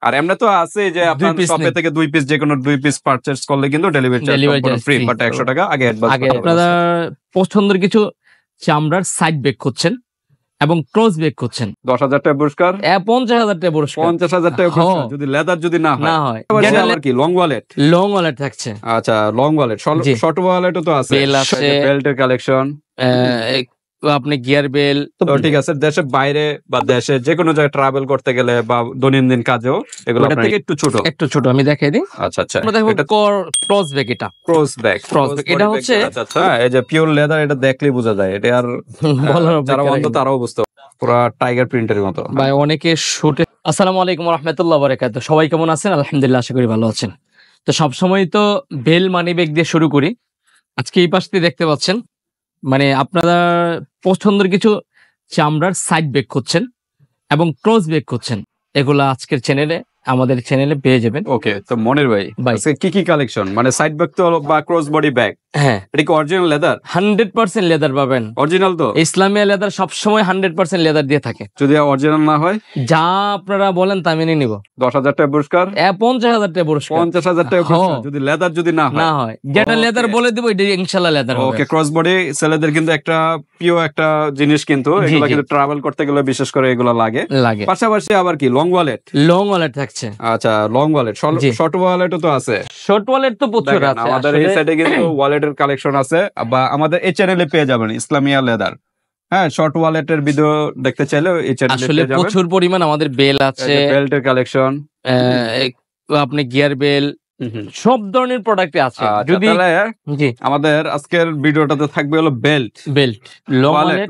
আর এমনি তো আছে যে আপনার শপে থেকে 2 পিস যে কোনো 2 পিস পারচেজ করলে কিন্তু ডেলিভারি চার্জ ফ্রি, বাট 100 টাকা আগে অ্যাডভান্স করতে হবে। আপনারা পছন্দের কিছু চামড়ার সাইড ব্যাগ খুঁজছেন এবং ক্রস ব্যাগ খুঁজছেন, 10,000 টাকা পুরস্কার, 50,000 টাকা পুরস্কার, 50,000 টাকা পুরস্কার যদি লেদার যদি না হয় আবার কি লং ওয়ালেট থাকছে। আচ্ছা, লং ওয়ালেট, শর্ট ওয়ালেটও তো আছে, বেল্টের কালেকশন, আপনি গিয়ার বেল। তো ঠিক আছে, দেশের বাইরে বা দেশে যে কোনো জায়গায় ট্রাভেল করতে গেলে বা দৈনন্দিন কাজেও এগুলো থেকে একটু ছোট আমি দেখাই দিই। আচ্ছা আচ্ছা, আমরা দেখো ক্রস ব্যাগ, এটা ক্রস ব্যাগ এটা হচ্ছে আচ্ছা এই যে পিওর লেদার, এটা দেখলেই বোঝা যায়, এটা আর যারা অন্ধ তারাও বুঝতে পুরো টাইগার প্রিন্টের মতো ভাই। অনেকে শুটে। আসসালামু আলাইকুম ওয়া রাহমাতুল্লাহি ওয়া বারাকাতুহু। সবাই কেমন আছেন? আলহামদুলিল্লাহ, আশা করি ভালো আছেন। তো সবসময় তো বেল মানি ব্যাগ দিয়ে শুরু করি। আজকে এই পাশ দিয়ে দেখতে পাচ্ছেন, মানে আপনারা পছন্দের কিছু চামড়ার সাইড ব্যাগ খুঁজছেন এবং ক্রস ব্যাগ খুঁজছেন, এগুলো আজকের আমাদের চ্যানেলে পেয়ে যাবেন। ওকে, তো মনির ভাই আজকে কি কালেকশন, মানে সাইড ব্যাগ তো বা ক্রস বডি ব্যাগ? হ্যাঁ, এটা কি অরিজিনাল লেদার? 100% লেদার পাবেন। অরিজিনাল তো? ইসলামিয়া লেদার সবসময় 100% লেদার দিয়ে থাকে। যদি অরিজিনাল না হয়, যা আপনারা বলেন তা মেনে নিব। 10,000 টাকা পুরস্কার, 50,000 টাকা পুরস্কার, 50,000 টাকা পুরস্কার যদি লেদার যদি না হয়। যেটা লেদার বলে দিব এটা ইনশাআল্লাহ লেদার হবে। ওকে, ক্রস বডি ছেলেদের কিন্তু একটা প্রিয় একটা জিনিস, কিন্তু এগুলো কিন্তু ট্রাভেল করতে গেলে বিশেষ করে এগুলো লাগে। পাশাপাশি আবার কি লং ওয়ালেট থাকছে। আচ্ছা, লং ওয়ালেট, শর্ট ওয়ালেটও তো আছে। শর্ট ওয়ালেট তো প্রচুর আছে আমাদের এই সাইডে, কিন্তু ওয়ালেটের কালেকশন আছে, বা আমাদের এই চ্যানেলে পেয়ে যাবেন ইসলামিয়া লেদার। হ্যাঁ, শর্ট ওয়ালেটের ভিডিও দেখতে চাইলে এই চ্যানেলে আসলে প্রচুর পরিমাণ আমাদের বেল আছে, বেল্টের কালেকশন, আপনি গিয়ার বেল, সব ধরনের প্রোডাক্ট আছে। যদি আমাদের আজকের ভিডিওটাতে থাকবে হলো belt,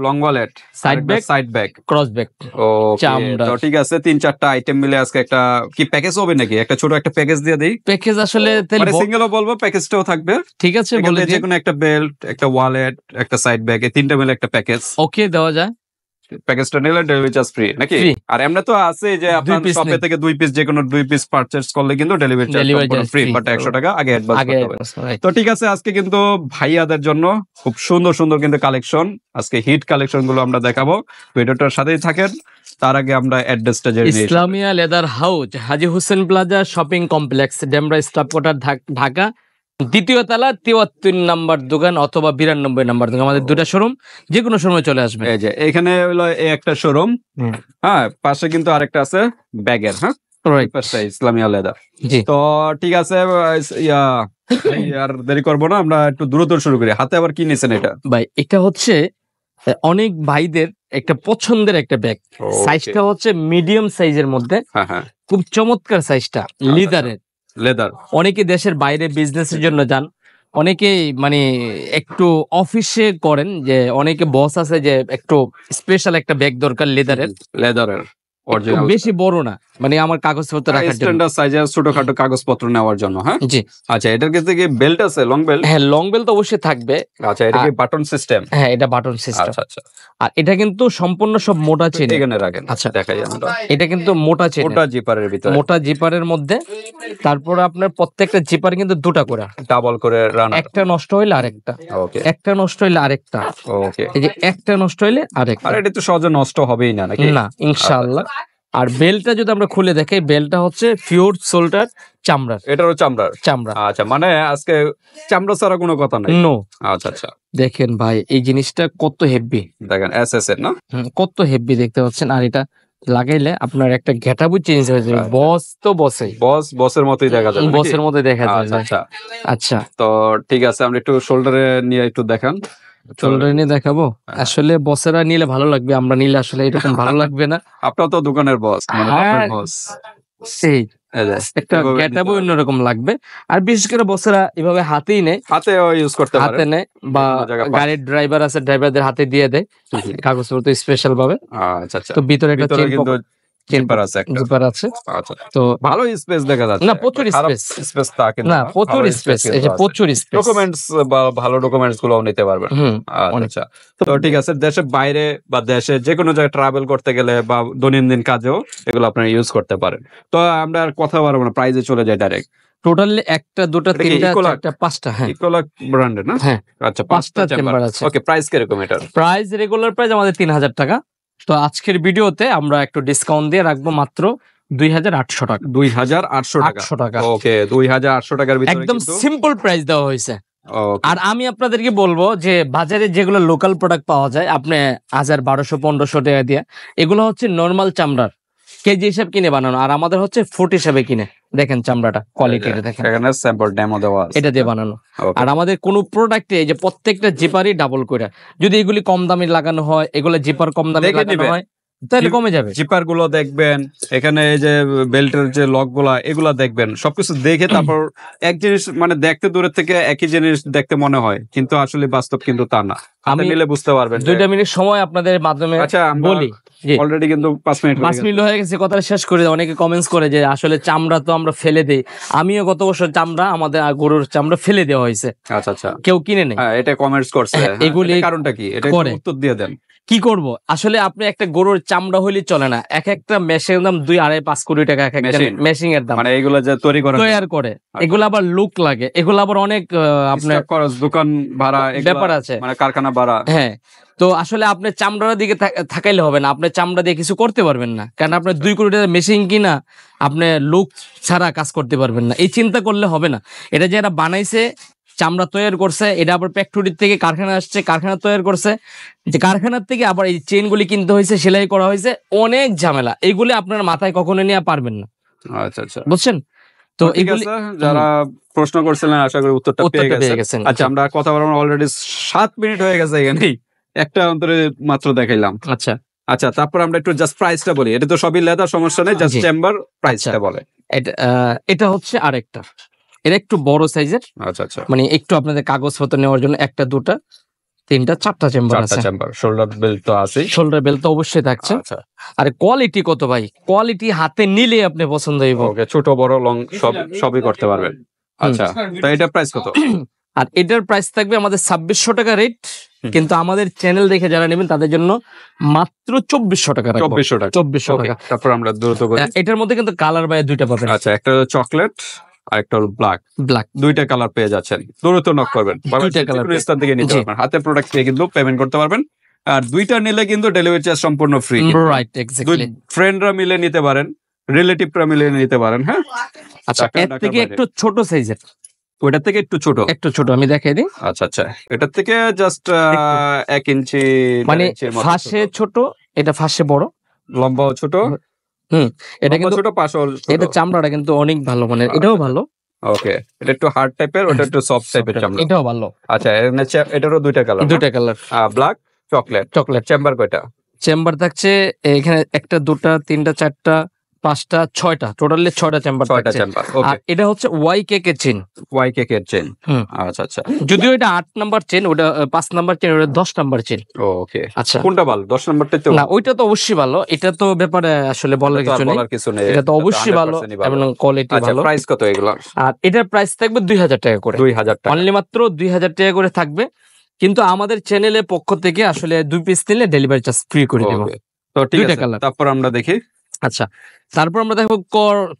long wallet, side bag, cross bag. তো ঠিক আছে, 3-4টা আইটেম মিলে আজকে একটা কি প্যাকেজ হবে নাকি? একটা ছোট একটা প্যাকেজ দিয়ে দেই। প্যাকেজ আসলে সিঙ্গেলও বলবো, প্যাকেজটাও থাকবে। ঠিক আছে, বলে যে কোনো একটা বেল্ট, একটা ওয়ালেট, একটা সাইড ব্যাগ, এই তিনটা মিলে একটা প্যাকেজ। ওকে, দেওয়া যায়। প্যাকেজটা নিলে ডেলিভারি চার্জ ফ্রি নাকি? আর এমনি তো আছে যে আপনার শপে থেকে 2 পিস যে কোনো 2 পিস পারচেজ করলে কিন্তু ডেলিভারি চার্জ ফ্রি, বাট 100 টাকা আগে অ্যাডভান্স করতে হবে। তো ঠিক আছে, আজকে কিন্তু ভাইয়াদের জন্য খুব সুন্দর কিন্তু কালেকশন, আজকে হিট কালেকশন গুলো আমরা দেখাবো। ভিডিওটার সাথেই থাকেন। তার আগে আমরা অ্যাড্রেসটা জেনে নিই। Islamia leather house, Haji Hossain plaza shopping complex, Demra staff quarter, Dhaka, দ্বিতীয় তলা, 73 নাম্বার দোকান অথবা 92 নাম্বার দোকান। আমাদের দুটা শোরুম, যে কোনো সময় চলে আসবে। এই যে এখানে হলো এই একটা শোরুম, হ্যাঁ, পাশে কিন্তু আরেকটা আছে ব্যাগের। হ্যাঁ, পাশে ইসলামিয়া লেদার। তো ঠিক আছে, আর দেরি করবো না, আমরা একটু দ্রুত শুরু করি। হাতে আবার কি নিছেন এটা? ভাই, এটা হচ্ছে অনেক ভাইদের একটা পছন্দের একটা ব্যাগ। সাইজটা হচ্ছে মিডিয়াম সাইজের মধ্যে, খুব চমৎকার সাইজটা, লেদার। অনেকে দেশের বাইরে বিজনেসের জন্য যান, অনেকে মানে একটু অফিসে করেন, যে অনেকে বস আছে যে একটু স্পেশাল একটা ব্যাগ দরকার লেদারের, বেশি বড় না, মানে আমার কাগজপত্র রাখার জন্য, সাইজের ছোটখাটো কাগজপত্র নেওয়ার জন্য। হ্যাঁ, জি। আচ্ছা, এটার ক্ষেত্রে কি বেল্ট আছে? Long belt? হ্যাঁ, লং বেল্ট তো অবশ্যই থাকবে। আচ্ছা, এটা কি বাটন সিস্টেম? হ্যাঁ, এটা বাটন সিস্টেম। আচ্ছা, আর এটা কিন্তু সম্পূর্ণ সব মোটা চেন। এখানে রাখেন। আচ্ছা, দেখাই আমরা। এটা কিন্তু মোটা চেন, মোটা জিপারের ভিতরে, মোটা জিপারের মধ্যে। তারপরে আপনার প্রত্যেকটা জিপার কিন্তু দুটা করে, ডাবল করে রানার, একটা নষ্ট হইলে আরেকটা, ওকে, একটা নষ্ট হইলে আরেকটা, ওকে, এই যে একটা নষ্ট হইলে আরেকটা। আর এটা তো সহজে নষ্ট হবেই না নাকি? না, ইনশাআল্লাহ। আর বেলটা যদি আমরা খুলে দেখাই, বেলটা হচ্ছে পিওর সোল্ডার চামড়ার। এটারও চামড়া। আচ্ছা, মানে আজকে চামড়া ছাড়া কোনো কথা নাই। নো। আচ্ছা, দেখেন ভাই, এই জিনিসটা কত হেভি, দেখেন এসএস এর না, কত হেভি দেখতে পাচ্ছেন। আর এটা লাগাইলে আপনার একটা গেটআপও চেঞ্জ হয়ে যাবে। বস তো বসের মতোই দেখা যায়, বসের মতোই দেখা যায়। আচ্ছা, তো ঠিক আছে, আমরা একটু শোল্ডারে নিয়ে একটু দেখান। শোল্ডারে নিয়ে দেখাবো। আসলে বসেরা নিলে ভালো লাগবে, আমরা নিলে আসলে এরকম ভালো লাগবে না। আপনার তো দোকানের বস, মানে আপনার বস, সেই একটা গেটআপও অন্যরকম লাগবে। আর বিশেষ করে বসেরা এভাবে হাতেই নেয়, হাতে ইউজ করতে পারে, হাতে নেয়, বা গাড়ির ড্রাইভার আছে, ড্রাইভারদের হাতে দিয়ে দেয় কাগজপত্র স্পেশাল ভাবে। আচ্ছা, তো ভিতরে একটা চেন জিপার আছে, আচ্ছা, তো ভালো স্পেস দেখা যাচ্ছে। না, প্রচুর স্পেস থাকে না, প্রচুর স্পেস, এই যে প্রচুর স্পেস। ডকুমেন্টস বা ভালো ডকুমেন্টস গুলো নিতে পারবেন। আচ্ছা, তো ঠিক আছে, দেশের বাইরে বা দেশে যে কোনো জায়গায় ট্রাভেল করতে গেলে বা দৈনন্দিন কাজেও এগুলো আপনারা ইউজ করতে পারেন। তো আমরা আর কথা বলবো না, প্রাইজে চলে যাই ডাইরেক্ট। টোটালি একটা, দুটা, তিনটা, চারটা, পাঁচটা। হ্যাঁ, ইকোলাক ব্র্যান্ডের না? হ্যাঁ, আচ্ছা, পাঁচটা চেম্বার আছে। ওকে, প্রাইস কিরকম এটার? প্রাইস, রেগুলার প্রাইস আমাদের 3,000 টাকা। তো আজকের ভিডিওতে আমরা একটু ডিসকাউন্ট দিয়ে রাখবো মাত্র 2800 টাকা। 2800 টাকা। ওকে, 2800 টাকার ভিতরে একদম সিম্পল প্রাইস দেওয়া হয়েছে। আর আমি আপনাদেরকে বলবো যে বাজারে যেগুলো লোকাল প্রোডাক্ট পাওয়া যায় আপনি 1000-1200-1500 টাকা দিয়ে, এগুলো হচ্ছে নরমাল চামড়ার কেজি হিসাব কিনে বানানো, আর আমাদের হচ্ছে ফুট হিসাবে কিনে। দেখেন চামড়াটা কোয়ালিটিটা দেখেন, এখানে স্যাম্পল ডেমো দেওয়া আছে, এটা দিয়ে বানানো। আর আমাদের কোন প্রোডাক্টে যে প্রত্যেকটা জিপারই ডাবল করে, যদি এগুলি কম দামে লাগানো হয়, এগুলো জিপার কম দামে লাগানো হয় তাহলে কমে যাবে। জিপার গুলো দেখবেন, এখানে এই যে বেল্টের যে লক গুলা এগুলা দেখবেন, সবকিছু দেখে তারপর এক জিনিস মানে দেখতে দূরের থেকে একই জিনিস দেখতে মনে হয়, কিন্তু আসলে বাস্তব কিন্তু তা না। আমি নিলে বুঝতে পারবেন। 2 মিনিট সময় আপনাদের মাধ্যমে বলি, অলরেডি কিন্তু 5 মিনিট হয়ে গেছে, কথাটা শেষ করে। অনেকে কমেন্টস করে যে আসলে চামড়া তো আমরা ফেলে দেই। আমিও গত বছর চামড়া, আমাদের গরুর চামড়া ফেলে দেওয়া হয়েছে। আচ্ছা আচ্ছা, কেউ কিনে নেই। এটা কমেন্টস করছে, এগুলি কারণটা কি? এটা উত্তর দিয়ে দেন। কি করব আসলে, আপনি একটা গরুর চামড়া হইলে চলে না, এক একটা মেশিনের দাম 2-2.5-5 কোটি টাকা, এক একটা মেশিং এর দাম। মানে এগুলো যে তৈরি করে এগুলো আবার লুক লাগে, এগুলো আবার অনেক আপনার খরচ, দোকান ভাড়া, ব্যাপার আছে, মানে কারখানা ভাড়া। হ্যাঁ, তো আসলে আপনি চামড়ার দিকে থাকাইলে হবে না, আপনি চামড়া দিয়ে কিছু করতে পারবেন না, কারণ আপনার 2 কোটি টাকা মেশিন কিনা আপনি লুক ছাড়া কাজ করতে পারবেন না। এই চিন্তা করলে হবে না। এটা যারা বানাইছে, চামড়া তৈরি করছে, এটা আবার ফ্যাক্টরির থেকে কারখানা আসছে, কারখানা তৈরি করছে, যে কারখানার থেকে আবার এই চেইনগুলি কিনতে হয়েছে, সেলাই করা হয়েছে, অনেক ঝামেলা। এইগুলি আপনার মাথায় কখনো নিয়ে পারবেন না। আচ্ছা আচ্ছা, বুঝছেন তো? এইগুলি যারা প্রশ্ন করছিলেন আশা করি উত্তরটা পেয়ে গেছেন। আচ্ছা, আমরা কথা বলার অলরেডি 7 মিনিট হয়ে গেছে, এখানে একটা অন্তরে মাত্র দেখাইলাম। আচ্ছা আচ্ছা, তারপর আমরা একটু জাস্ট প্রাইসটা বলি। এটা তো সবই লেদার, সমস্যা নেই, জাস্ট চেম্বার প্রাইসটা বলে। এটা হচ্ছে আরেকটা, এটা একটু বড় সাইজের। আচ্ছা আচ্ছা, মানে একটু আপনাদের কাগজপত্র নেওয়ার জন্য 1টা 2টা 3টা 4টা চেম্বার আছে। শোল্ডার বেল্ট তো আছে, শোল্ডার বেল্ট তো অবশ্যই থাকছে। আচ্ছা, আর কোয়ালিটি কত ভাই, কোয়ালিটি হাতে নিলে আপনি পছন্দ হইব। ওকে, ছোট বড় লং সবই করতে পারবেন। আচ্ছা, তো এটা প্রাইস কত? আর এটার প্রাইস থাকবে আমাদের 2600 টাকা রেট, কিন্তু আমাদের চ্যানেল দেখে যারা নেবেন তাদের জন্য মাত্র 2400 টাকা। 2400 টাকা। তারপর আমরা দ্রুত করি। এটার মধ্যে কিন্তু কালার বাই 2টা পাবেন। আচ্ছা, একটা চকলেট আর একটা ব্ল্যাক, 2টা কালার পেয়ে যাচ্ছেন। দ্রুত নক করবেন, 2টা কালার স্থান থেকে নিতে পারবেন, হাতে প্রোডাক্ট পেয়ে কিন্তু পেমেন্ট করতে পারবেন। আর 2টা নিলে কিন্তু ডেলিভারি চার্জ সম্পূর্ণ ফ্রি। Right, exactly. ফ্রেন্ডরা মিলে নিতে পারেন, রিলেটিভরা মিলে নিতে পারেন। হ্যাঁ, আচ্ছা, এর থেকে একটু ছোট সাইজের, ওইটার থেকে একটু ছোট আমি দেখাই দিই। আচ্ছা আচ্ছা, এটার থেকে জাস্ট 1 ইঞ্চি, মানে ফাঁসে ছোট, এটা ফাঁসে বড়, লম্বাও ছোট। এটা কিন্তু ছোট, পাশও ছোট। এটা চামড়াটা কিন্তু অনেক ভালো, মানে এটাও ভালো। ওকে, এটা একটু হার্ড টাইপের, ওটা একটু সফট টাইপের চামড়া, এটাও ভালো। আচ্ছা, এটারও 2টা কালার, ব্ল্যাক চকলেট। চেম্বার কয়টা? চেম্বার থাকছে এখানে 1টা 2টা 3টা 4টা 5টা 6টা, টোটালি 6টা চেম্বার থাকছে। আর এটা হচ্ছে YKK চেইন, YKK চেইন। আচ্ছা আচ্ছা, যদিও এটা 8 নাম্বার চেইন, ওটা 5 নাম্বার চেইন, ওটা 10 নাম্বার চেইন। ওকে, আচ্ছা, কোনটা ভালো? 10 নাম্বারটা তো না, ওইটা তো অবশ্যই ভালো। এটা তো ব্যাপারে আসলে বলার কিছু নেই, এটা তো অবশ্যই ভালো এবং কোয়ালিটি ভালো। প্রাইস কত এগুলো? আর এটার প্রাইস থাকবে 2000 টাকা করে, 2000 টাকা, অনলি মাত্র 2000 টাকা করে থাকবে। কিন্তু আমাদের চ্যানেলের পক্ষ থেকে আসলে 2 পিস নিলে ডেলিভারি চার্জ ফ্রি করে দেব। তো ঠিক আছে, তারপর আমরা দেখি। আচ্ছা, তারপর আমরা দেখো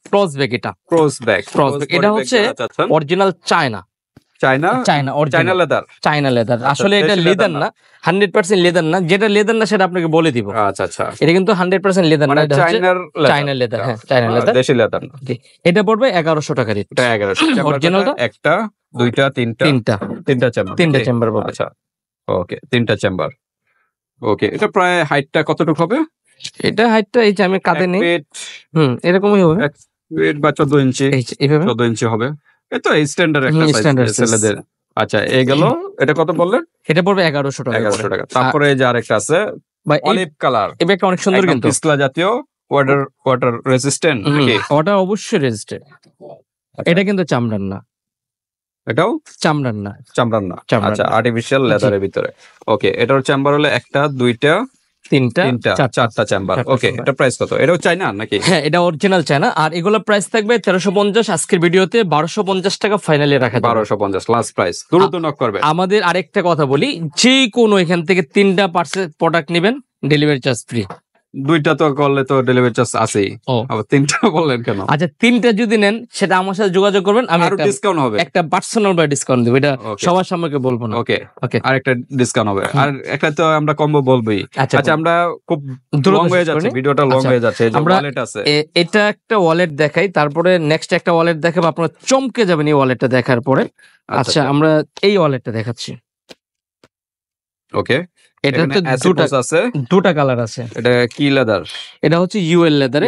ক্রস ব্যাগ। এটা ক্রস ব্যাগ, এটা হচ্ছে অরিজিনাল চায়না লেদার। আসলে এটা লেদার না, 100% লেদার না। যেটা লেদার না সেটা আপনাকে বলে দিব। আচ্ছা আচ্ছা, এটা কিন্তু 100% লেদার না, এটা চায়না লেদার। হ্যাঁ, চায়না লেদার, দেশি লেদার। এটা পড়বে 1100 টাকা রেট। এটা 1100 অরিজিনালটা। 1টা 2টা 3টা চেম্বার পাবে। আচ্ছা, ওকে, 3টা চেম্বার। ওকে, এটা প্রায় হাইটটা কতটুকু হবে? এটা হাইটটা এই যে আমি কাঁধে নেই, এরকমই হবে, 1 ফিট বা 14 ইঞ্চি, এইভাবে 14 ইঞ্চি হবে। এটা স্ট্যান্ডার্ড একটা সাইজ ছেলেদের। আচ্ছা, এই গেল। এটা কত বললেন? এটা পড়বে 1100 টাকা। 1100 টাকা। তারপরে এই যে আরেকটা আছে অলিভ কালার, এই ব্যাগটা অনেক সুন্দর, কিন্তু পিছলা জাতীয়, ওয়াটার রেজিস্ট্যান্ট নাকি? ওটা অবশ্যই রেজিস্ট্যান্ট। এটা কিন্তু চামড়ার না, এটাও চামড়ার না। আচ্ছা, আর্টিফিশিয়াল লেদারের ভিতরে। ওকে, এটার চেম্বার হলো 1টা 2টা 3টা 4টা চেম্বার। ওকে, এটা প্রাইস কত? এটাও চায়না নাকি? হ্যাঁ, এটা অরিজিনাল চায়না। আর এগুলোর প্রাইস থাকবে 1350। আজকের ভিডিওতে 1250 টাকা ফাইনালি রাখা যাবে। 1250 লাস্ট প্রাইস। দ্রুত নক করবে। আমাদের আরেকটা কথা বলি, যে কোনো এখান থেকে 3টা পার্সেল প্রোডাক্ট নেবেন, ডেলিভারি চার্জ ফ্রি। দুইটা তো করলে তো ডেলিভারি চার্জ আছেই, আবার তিনটা বললেন কেন? আচ্ছা, তিনটা যদি নেন সেটা আমার সাথে যোগাযোগ করবেন, আমি আরো ডিসকাউন্ট হবে, একটা পার্সোনাল বাই ডিসকাউন্ট দেব, এটা সবার সামনে বলবো না। ওকে ওকে, আর একটা ডিসকাউন্ট হবে, আর একটা তো আমরা কম্বো বলবোই। আচ্ছা, আমরা খুব লং হয়ে যাচ্ছে, ভিডিওটা লং হয়ে যাচ্ছে। এই যে ওয়ালেট আছে, এটা একটা ওয়ালেট দেখাই, তারপরে নেক্সট একটা ওয়ালেট দেখাবো, আপনারা চমকে যাবেন এই ওয়ালেটটা দেখার পরে। আচ্ছা, আমরা এই ওয়ালেটটা দেখাচ্ছি। ওকে, এটাতে দুটা কালার আছে। এটা কি লেদার? এটা হচ্ছে ইউএল লেদার।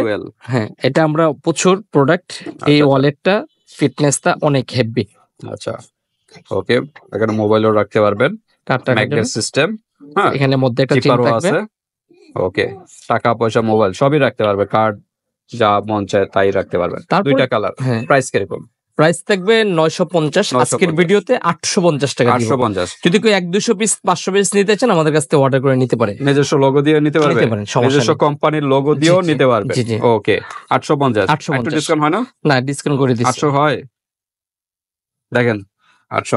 হ্যাঁ, এটা আমরা প্রচুর প্রোডাক্ট। এই ওয়ালেটটা ফিটনেসটা অনেক হেভি। আচ্ছা, ওকে, এখানে মোবাইলও রাখতে পারবেন, ম্যাগনেট সিস্টেম। হ্যাঁ, এখানে মধ্যে একটা চেইন থাকবে। ওকে, টাকা পয়সা মোবাইল সবই রাখতে পারবে, কার্ড যা মন চায় তাই রাখতে পারবেন। দুইটা কালার। প্রাইস কিরকম? প্রাইস থাকবে 950, আজকের ভিডিওতে 850 টাকা। 850। যদি কেউ 1-200 পিস 500 পিস নিতে চান আমাদের কাছ থেকে অর্ডার করে নিতে পারে, নিজস্ব লোগো দিয়ে নিতে পারবে, নিজস্ব কোম্পানির লোগো দিয়েও নিতে পারবে। ওকে, 850। একটু ডিসকাউন্ট হয় না? না, ডিসকাউন্ট করে দিচ্ছি। 800 হয়, দেখেন 800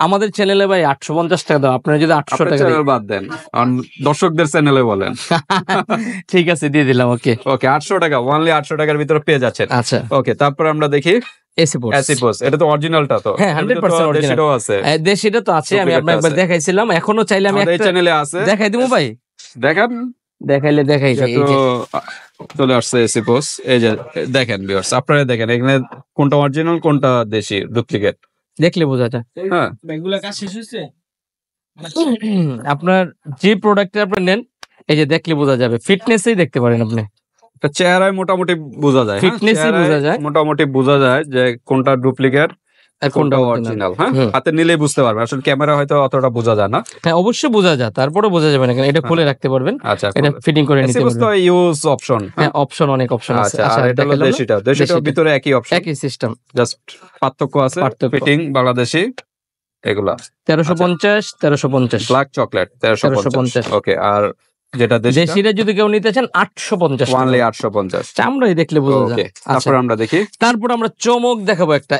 আমাদের চ্যানেলে ভাই 850 টাকা দাও। আপনারা যদি 800 টাকা চ্যানেল বাদ দেন, দর্শকদের চ্যানেলে বলেন। ঠিক আছে, দিয়ে দিলাম। ওকে ওকে, 800 টাকা, অনলি 800 টাকার ভিতরে পেয়ে যাচ্ছেন। আচ্ছা, ওকে, তারপর আমরা দেখি এসিপোস। এটা তো অরিজিনালটা তো? হ্যাঁ, 100% অরিজিনাল আছে। দেশিটা তো আছে, আমি আপনাকে একবার দেখাইছিলাম, এখনো চাইলে আমি একটা চ্যানেলে আছে, দেখাই দিমু ভাই। দেখাইলে দেখাই যায়। তো চলে আসছে এসিপোস। এই যে দেখেন ভিউয়ার্স, আপনারা দেখেন এখানে কোনটা অরিজিনাল কোনটা দেশি ডুপ্লিকেট দেখলে বোঝা যায়। হ্যাঁ, ব্যাগগুলো কাজ শেষ হইছে। আপনার যে প্রোডাক্ট আপনি নেন, এই যে দেখলে বোঝা যাবে, ফিটনেসই দেখতে পারেন আপনি। চেহারায় মোটামুটি বোঝা যায়, ফিটনেসই বোঝা যায়, মোটামুটি বোঝা যায় যে কোনটা ডুপ্লিকেট আর কোনটা অরিজিনাল। হ্যাঁ, হাতে নিলেই বুঝতে পারবে, আসলে ক্যামেরা হয়তো অতটা বোঝা যায় না। হ্যাঁ, অবশ্যই বোঝা যায়, তারপরে বোঝা যাবে না, এটা খুলে রাখতে পারবেন। আচ্ছা, এটা ফিটিং করে নিতে পারবেন। তো ইউজ অপশন, হ্যাঁ, অপশন অনেক অপশন আছে। আচ্ছা, এটা হলো দেশিটার ভিতরে একই অপশন, একই সিস্টেম, জাস্ট পার্থক্য আছে। ফিটিং বাংলাদেশি এগুলা 1350 ব্ল্যাক চকলেট 1350। ওকে, আর যেটা দেশিটা যদি কেউ নিতে চান 850, অনলি 850। চামড়াই দেখলে বোঝা যায়। তারপর আমরা দেখি, তারপর আমরা চমক দেখাবো একটা।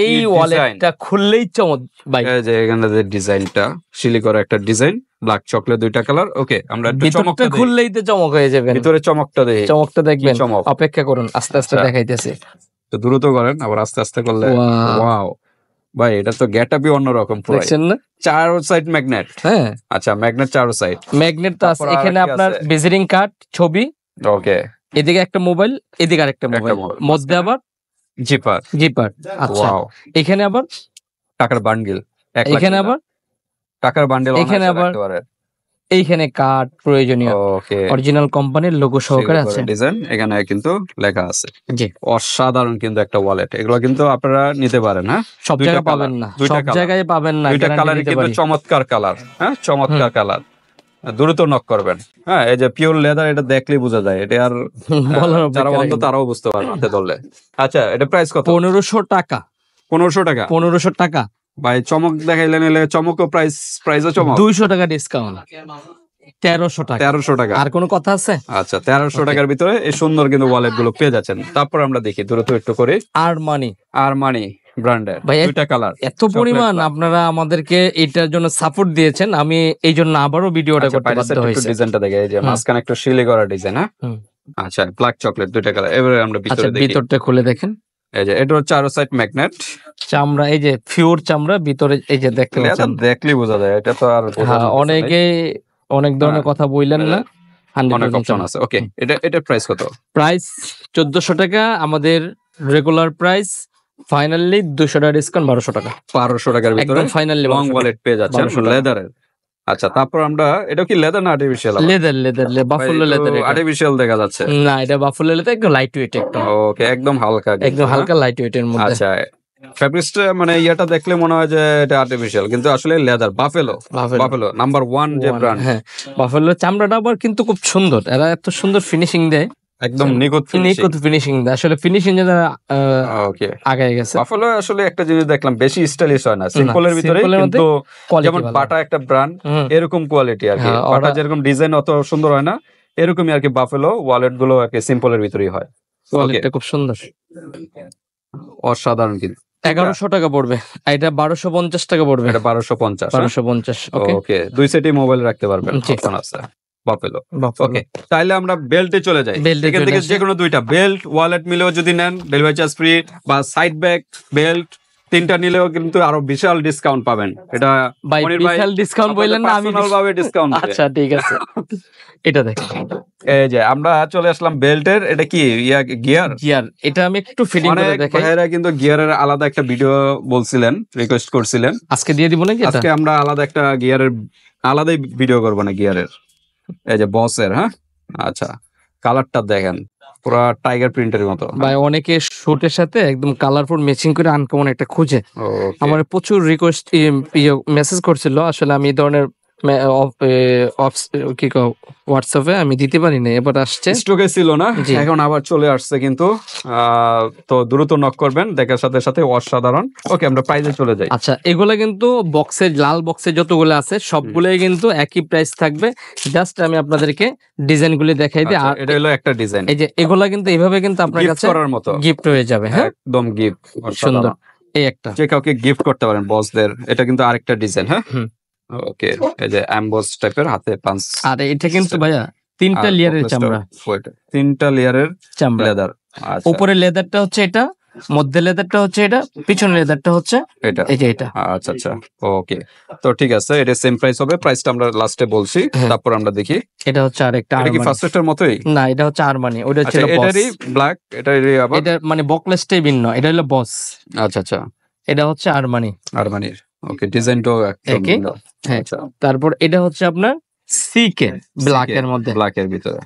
এই ওয়ালেটটা খুললেই চমক ভাই। এই যে এখানে যে ডিজাইনটা শিলি করা একটা ডিজাইন, ব্ল্যাক চকলেট, দুইটা কালার। ওকে, আমরা একটু চমকটা খুললেই তো চমক হয়ে যাবে। ভিতরে চমকটা দেখি, চমকটা দেখবেন, অপেক্ষা করুন, আস্তে আস্তে দেখাইতেছি। তো দ্রুত করেন, আবার আস্তে আস্তে করলে। ওয়াও ভাই, এটা তো গেটআপই অন্যরকম, দেখছেন না? চার সাইড ম্যাগনেট। হ্যাঁ, আচ্ছা, ম্যাগনেট চার সাইড, ম্যাগনেট তো আছে। এখানে আপনার ভিজিটিং কার্ড, ছবি। ওকে, এদিকে একটা মোবাইল, এদিকে আরেকটা মোবাইল, মধ্যে আবার জিপার। আচ্ছা, এখানে আবার টাকার বান্ডিল, এখানে আবার টাকার বান্ডিল, এখানে আবার এইখানে কার্ড প্রয়োজনীয়, অরিজিনাল কোম্পানির লোগো সহকারে আছে, ডিজাইন এখানে কিন্তু লেখা আছে। জি, অসাধারণ কিন্তু একটা ওয়ালেট। এগুলো কিন্তু আপনারা নিতে পারেন। হ্যাঁ, সব জায়গায় পাবেন না, সব জায়গায় পাবেন না। দুইটা কালার কিন্তু চমৎকার কালার। হ্যাঁ, চমৎকার কালার, দ্রুত নক করবেন। হ্যাঁ, এই যে পিওর লেদার, এটা দেখলেই বোঝা যায়। এটা আর যারা অন্ধ তারাও বুঝতে পারবে হাতে ধরলে। আচ্ছা, এটা প্রাইস কত? 1500 টাকা। 1500 টাকা? 1500 টাকা ভাই, চমক দেখাইলেন, এলে চমকও প্রাইসও চমক। 200 টাকা ডিসকাউন্ট, 1300 টাকা। 1300 টাকা। আর কোনো কথা আছে? আচ্ছা, 1300 টাকার ভিতরে এই সুন্দর কিন্তু ওয়ালেট গুলো পেয়ে যাচ্ছেন। তারপর আমরা দেখি দ্রুত একটু করে, আরমানি ব্র্যান্ডের দুইটা কালার। এত পরিমাণ আপনারা আমাদেরকে এটার জন্য সাপোর্ট দিয়েছেন, আমি এই জন্য আবারও ভিডিওটা করতে বাধ্য হয়েছি। ডিজাইনটা দেখে, এই যে মাঝখানে একটু শিলি করা ডিজাইন। হ্যাঁ, আচ্ছা, ব্ল্যাক চকলেট, দুইটা কালার। এবারে আমরা ভিতরে দেখি। ভিতরটা খুলে দেখেন। এই যে এটা হচ্ছে চারো সাইড ম্যাগনেট, চামড়া, এই যে পিওর চামড়া ভিতরে, এই যে দেখতে পাচ্ছেন, দেখলেই বোঝা যায়। এটা তো আর অনেকে অনেক ধরনের কথা বললেন না, অনেক অপশন আছে। ওকে, এটা প্রাইস কত? প্রাইস 1400 টাকা আমাদের রেগুলার প্রাইস। ফাইনালি 200 টাকা ডিসকাউন্ট, 1200 টাকা। 1200 টাকার ভিতরে ফাইনালি লং ওয়ালেট পেয়ে যাচ্ছেন লেদারের। আচ্ছা, তারপর আমরা, এটা কি লেদার না artificial? Leather, buffalo leather. Artificial দেখা যাচ্ছে না, এটা বাফেলো লেদার, একদম লাইট ওয়েট। ওকে, একদম হালকা লাইট ওয়েটের মধ্যে। আচ্ছা, ফেব্রিক্সটা মানে ইয়াটা দেখলে মনে হয় যে এটা আর্টিফিশিয়াল, কিন্তু আসলে লেদার। বাফেলো নাম্বার 1 যে ব্র্যান্ড। হ্যাঁ, বাফেলো চামড়াটা আবার কিন্তু খুব সুন্দর, এরা এত সুন্দর ফিনিশিং দেয়, একদম নিখুঁত ফিনিশিং দেয়। আসলে ফিনিশিং ওকে, আগায় গেছে। বাফেলো আসলে একটা জিনিস দেখলাম, বেশি স্টাইলিশ হয় না, সিম্পলের ভিতরে, কিন্তু যেমন বাটা একটা ব্র্যান্ড, এরকম কোয়ালিটি আর কি। বাটা যেরকম ডিজাইন অত সুন্দর হয় না, এরকমই আর কি বাফেলো ওয়ালেট গুলো আর কি সিম্পলের ভিতরেই হয়। কোয়ালিটিটা খুব সুন্দর, অসাধারণ। কিন্তু 1100 টাকা পড়বে, এটা 1250 টাকা পড়বে। এটা 1250। ওকে, দুই সেটই মোবাইল রাখতে পারবেন, অপশন আছে। বাফেলো। ওকে, তাহলে আমরা বেল্টে চলে যাই। এখান থেকে যে কোনো দুইটা বেল্ট ওয়ালেট মিলেও যদি নেন ডেলিভারি চার্জ ফ্রি, বা সাইড ব্যাগ বেল্ট তিনটা নিলেও কিন্তু আরো বিশাল ডিসকাউন্ট পাবেন। এটা বিশাল ডিসকাউন্ট বললেন না, আমি ভাবে ডিসকাউন্ট। আচ্ছা ঠিক আছে, এটা দেখেন। এই যে আমরা চলে আসলাম বেল্টের, এটা কি গিয়ার। এটা আমি একটু ফিটিং করে দেখাই। ভাইরা কিন্তু গিয়ারের আলাদা একটা ভিডিও বলছিলেন, রিকোয়েস্ট করছিলেন, আজকে দিয়ে দিব নাকি? আজকে আমরা আলাদা একটা গিয়ারের আলাদাই ভিডিও করবো না গিয়ারের। এই যে বসের, হ্যাঁ আচ্ছা, কালারটা দেখেন পুরো টাইগার প্রিন্টের মতো ভাই। অনেকে শুটের সাথে একদম কালারফুল ম্যাচিং করে আনকমন একটা খুঁজে, আমার প্রচুর রিকোয়েস্ট মেসেজ করছিল। আসলে আমি এই ধরনের হোয়াটসঅ্যাপে আমি দিতে পারি না, এবার আসছে, স্টকে ছিল না, এখন আবার চলে আসছে কিন্তু। তো দ্রুত নক করবেন, দেখার সাথে সাথে অসাধারণ। ওকে, আমরা প্রাইসে চলে যাই। আচ্ছা, এগুলা কিন্তু বক্সে, লাল বক্সে যতগুলো আছে সবগুলোই কিন্তু একই প্রাইস থাকবে। জাস্ট আমি আপনাদেরকে ডিজাইন গুলি দেখাই দিই। আর এটা হলো একটা ডিজাইন, এই যে এগুলা কিন্তু এইভাবে কিন্তু আপনার কাছে করার মতো গিফট হয়ে যাবে। হ্যাঁ, একদম গিফট, সুন্দর। এই একটা যে কাউকে গিফট করতে পারেন বসদের। এটা কিন্তু আরেকটা ডিজাইন। হ্যাঁ, ওকে, এই যে এমবস টাইপের হাতে পাঁচ। আর এটা কিন্তু ভাইয়া 3টা লেয়ারের চামড়া, 3টা লেয়ারের চামড়া, লেদার। উপরে লেদারটা হচ্ছে এটা, মধ্যে লেদারটা হচ্ছে এটা, পিছনের লেদারটা হচ্ছে এটা। এই যে এটা। আচ্ছা আচ্ছা, ওকে, তো ঠিক আছে, এটা সেম প্রাইস হবে। প্রাইসটা আমরা লাস্টে বলছি, তারপর আমরা দেখি। এটা হচ্ছে আরেকটা, এটা কি ফার্স্ট এর মতোই? না, এটা হচ্ছে আরমানি। ওটা হচ্ছে এটারই ব্ল্যাক, এটারই আবার এটা মানে বকলেসটাই ভিন্ন, এটা হলো বস। আচ্ছা আচ্ছা, এটা হচ্ছে আরমানি, আরমানির। ওকে, ডিজাইনটাও একদম ভিন্ন। আচ্ছা, তারপর এটা হচ্ছে আপনার সিকে, ব্ল্যাক এর মধ্যে, ব্ল্যাক এর ভিতরে,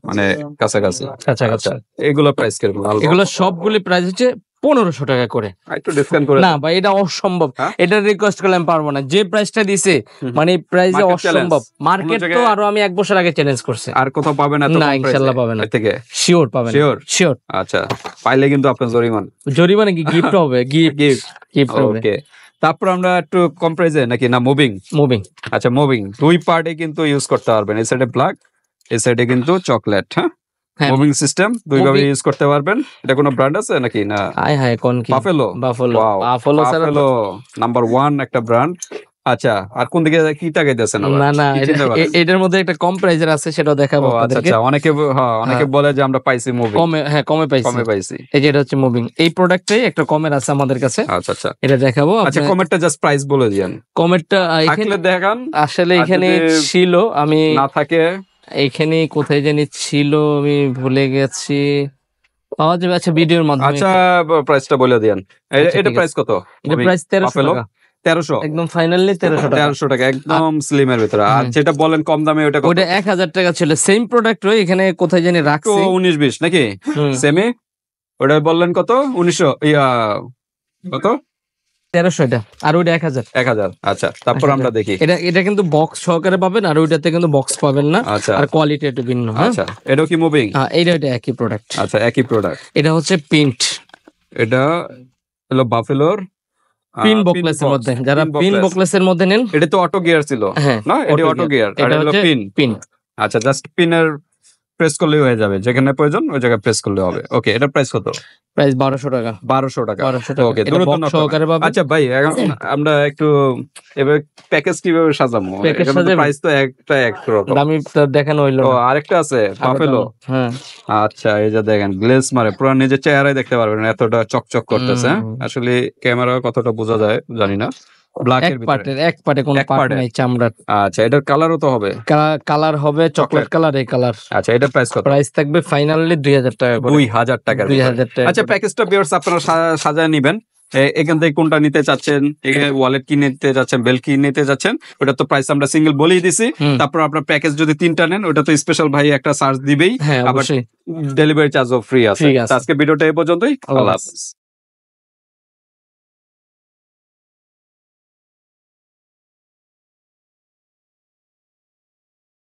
মানে কাছাকাছি। আচ্ছা, এগুলো প্রাইস কিরকম? এগুলো সবগুলি প্রাইস হচ্ছে 1500 টাকা করে। একটু ডিসকাউন্ট করে না ভাই, এটা অসম্ভব। এটা রিকোয়েস্ট করলে আমি পারবো না, যে প্রাইসটা দিছে মানে প্রাইসে অসম্ভব। মার্কেট তো আরো আমি 1 বছর আগে চ্যালেঞ্জ করছি। আর কোথাও পাবেন না, ইনশাআল্লাহ পাবেন না, থেকে শিওর পাবেন, শিওর। আচ্ছা, পাইলে কিন্তু আপনার জরিমানা কি গিফট হবে? গিফট হবে। ওকে, তারপর আমরা একটু কম প্রাইসে নাকি না মুভিং? আচ্ছা, মুভিং দুই পার্টে কিন্তু ইউজ করতে পারবেন। এই সাইডে ব্ল্যাক, এই সাইডে কিন্তু চকলেট। হ্যাঁ, মুভিং সিস্টেম দুইভাবে ইউজ করতে পারবেন। এটা কোনো ব্র্যান্ড আছে নাকি না? কোন কি? বাফেলো নাম্বার 1 একটা ব্র্যান্ড। আচ্ছা, আর কোন দিকে কি তাকাইতেছেন? না, এটার মধ্যে একটা কম প্রাইজের আছে, সেটাও দেখাবো আপনাদেরকে। আচ্ছা, অনেকে বলে যে আমরা পাইছি মুভিং কমে পাইছি। এই যে এটা হচ্ছে মুভিং, এই প্রোডাক্টটাই একটা কমের আছে আমাদের কাছে। আচ্ছা, এটা দেখাবো। আচ্ছা, কমেরটা জাস্ট প্রাইস বলে দিয়েন। কমেরটা এখানে দেখান, আসলে এখানে ছিল, আমি না থাকে এখানে কোথায় জানি ছিল, আমি ভুলে গেছি। পাওয়া যাবে আচ্ছা ভিডিওর মাধ্যমে। আচ্ছা, প্রাইসটা বলে দেন। এটা প্রাইস কত? এটা প্রাইস 1300 টাকা। 1300 একদম ফাইনালি 1300 টাকা, একদম স্লিমের ভিতরে। আর যেটা বলেন কম দামে, ওটা 1000 টাকা ছিল। সেম প্রোডাক্ট রই এখানে কোথায় জানি রাখছি, 19-20 নাকি সেমি। ওটা বললেন কত? 1900 কত? 1300। এটা আর ওইটা 1000। আচ্ছা, তারপর আমরা দেখি। এটা কিন্তু বক্স সহকারে পাবেন, আর ওইটাতে কিন্তু বক্স পাবেন না। আর কোয়ালিটি একটু ভিন্ন। আচ্ছা, এটাও কি মুভিং? এটা একই প্রোডাক্ট। আচ্ছা, একই প্রোডাক্ট। এটা হচ্ছে পিন্ট, এটা হলো বাফেলোর পিন বকলেসের মধ্যে। যারা পিন বকলেসের মধ্যে নেন, এটা তো অটো গিয়ার ছিল না? এটা অটো গিয়ার, আর এটা হলো পিন। আচ্ছা, জাস্ট পিনের প্রেস করলেই হয়ে যাবে, যেখানে প্রয়োজন ওই জায়গায় প্রেস করলে হবে। ওকে, এটা প্রাইস কত? প্রাইস 1200 টাকা। 1200 টাকা। ওকে, আচ্ছা ভাই, এখন আমরা একটু এবার প্যাকেজ কিভাবে সাজাবো? এখানে প্রাইস তো একটা একরকম, দামি দেখানো হইলো। আরেকটা আছে বাফেলো। হ্যাঁ, আচ্ছা, এই যে দেখেন গ্লেজ মারে, পুরো নিজের চেহারায় দেখতে পারবেন, এতটা চকচক করতেছে। আসলে ক্যামেরা কতটা বোঝা যায় জানি না। এক পার্টে কোনো পার্ট নাই চামড়ার। আচ্ছা, এটার কালারও তো হবে, কালার হবে চকলেট কালার, এই কালার। আচ্ছা, এটা প্রাইস কত? প্রাইস থাকবে ফাইনালি 2000 টাকা। 2000 টাকা। আচ্ছা, প্যাকেজটা ভিউয়ার্স আপনারা সাজায় নেবেন। এখান থেকে কোনটা নিতে চাচ্ছেন, ওয়ালেট কি নিতে চাচ্ছেন, বেল্ট কি নিতে চাচ্ছেন, ওটা তো প্রাইস আমরা সিঙ্গেল বলেই দিছি। তারপর আপনার প্যাকেজ যদি 3টা নেন, ওটা তো স্পেশাল ভাই একটা চার্জ দিবেই, আবার ডেলিভারি চার্জও ফ্রি আছে। আজকে ভিডিওটা এই পর্যন্তই। আল্লাহ হাফেজ।